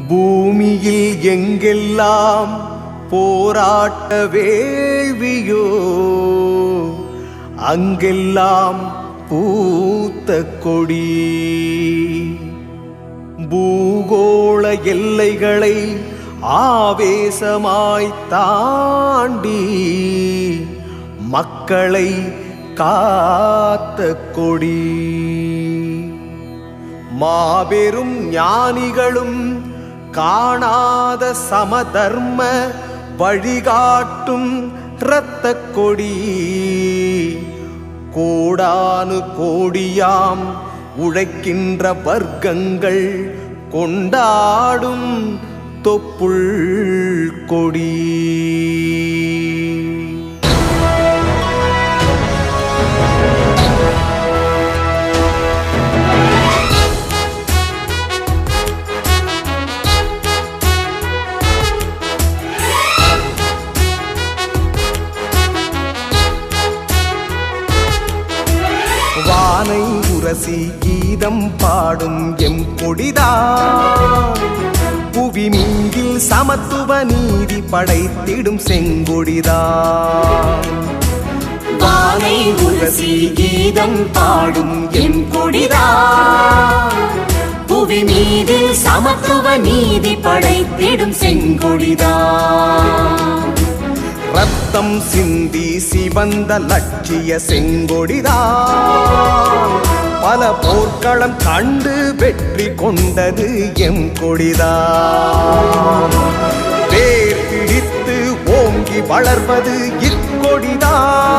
பூமியில் எங்கெல்லாம் போராட்ட வேள்வியோ அங்கெல்லாம் பூத்த கொடி. பூகோள எல்லைகளை ஆவேசமாய் தாண்டி மக்களை காத்த கொடி. மாபெரும் ஞானிகளும் காணாத சமதர்ம வழிகாட்டும் இரத்த கொடி. கோடானு கோடியாம் உழைக்கின்ற வர்க்கங்கள் கொண்டாடும் தொப்புள் கொடி. வானை உரசி கீதம் பாடும் எம் கொடிதான். புவி மீதில் சமத்துவ நீதி படைத்திடும் செங்கொடிதான். வானை உரசி கீதம் பாடும் எம் கொடிதான். புவி மீதில் சமத்துவ நீதி படைத்திடும் செங்கொடிதான். ரத்தம் சிந்தி சிவந்த லட்சிய செங்கொடிதான். பல போர்க்களம் கண்டு வெற்றி கொண்டது எம் கொடிதான். வேர் பிடித்து ஓங்கி வளர்வது இக்கொடிதான்.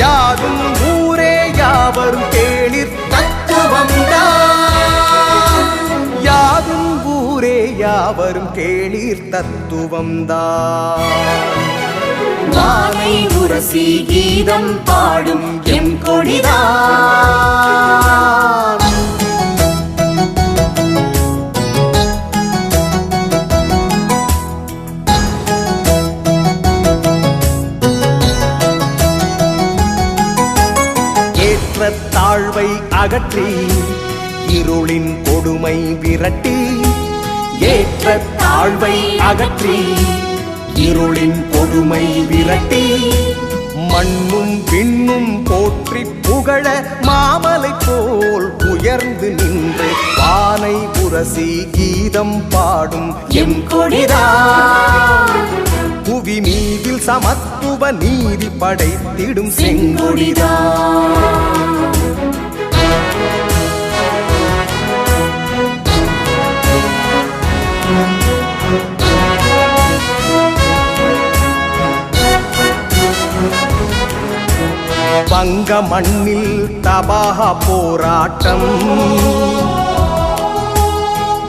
யாதும் ஊரே யாவரும் கேளிர் தத்துவம்தான். யாதும் ஊரே யாவரும் கேளீர் தத்துவம்தான். வானை உரசி கீதம் பாடும் எம் கொடிதான். ஏற்ற தாழ்வை அகற்றி இருளின் கொடுமை விரட்டி. ஏற்ற தாழ்வை அகற்றி இருளின் கொடுமை விரட்டி. மண்ணும் விண்ணும் போற்றி புகழ மாமலை போல் உயர்ந்து நின்று வானை உரசி கீதம் பாடும் எம் கொடிதான். புவி மீதில் சமத்துவ நீதி படைத்திடும் செங்கொடிதான். வங்க மண்ணில் தபாக போராட்டம்.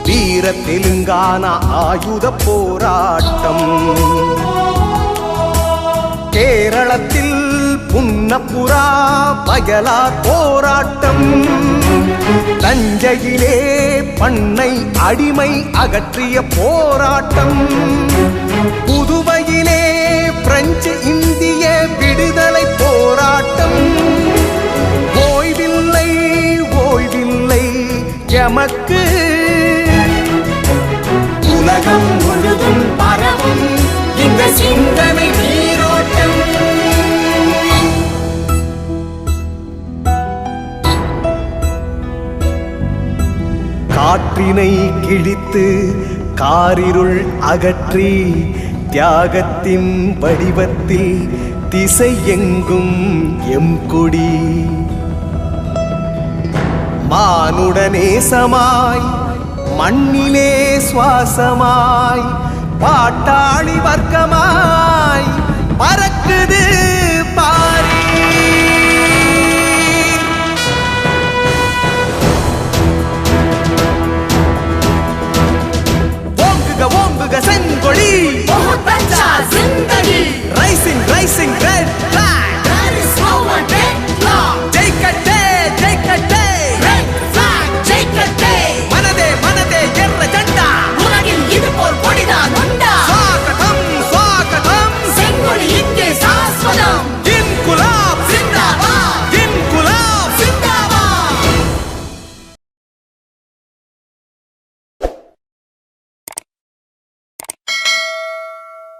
வீர தெலுங்கானா ஆயுத போராட்டம். கேரளத்தில் புன்னப்புரா வயலார் போராட்டம். தஞ்சையிலே பண்ணை அடிமை அகற்றிய போராட்டம். புதுவையிலே பிரெஞ்சு இந்திய விடுதலை போராட்டம். ஓய்வில்லை ஓய்வில்லை எமக்கு. உலகம் முழுதும் பரவும் இந்த சிந்தனை நீரோட்டம். காற்றினை கிழித்து காரிருள் அகற்றி தியாகத்தின் வடிவத்தில் திசை எங்கும் எம் கொடி. மானுடநேசமாய் மண்ணிலே சுவாசமாய் பாட்டாளி வர்க்கமாய் பறக்குது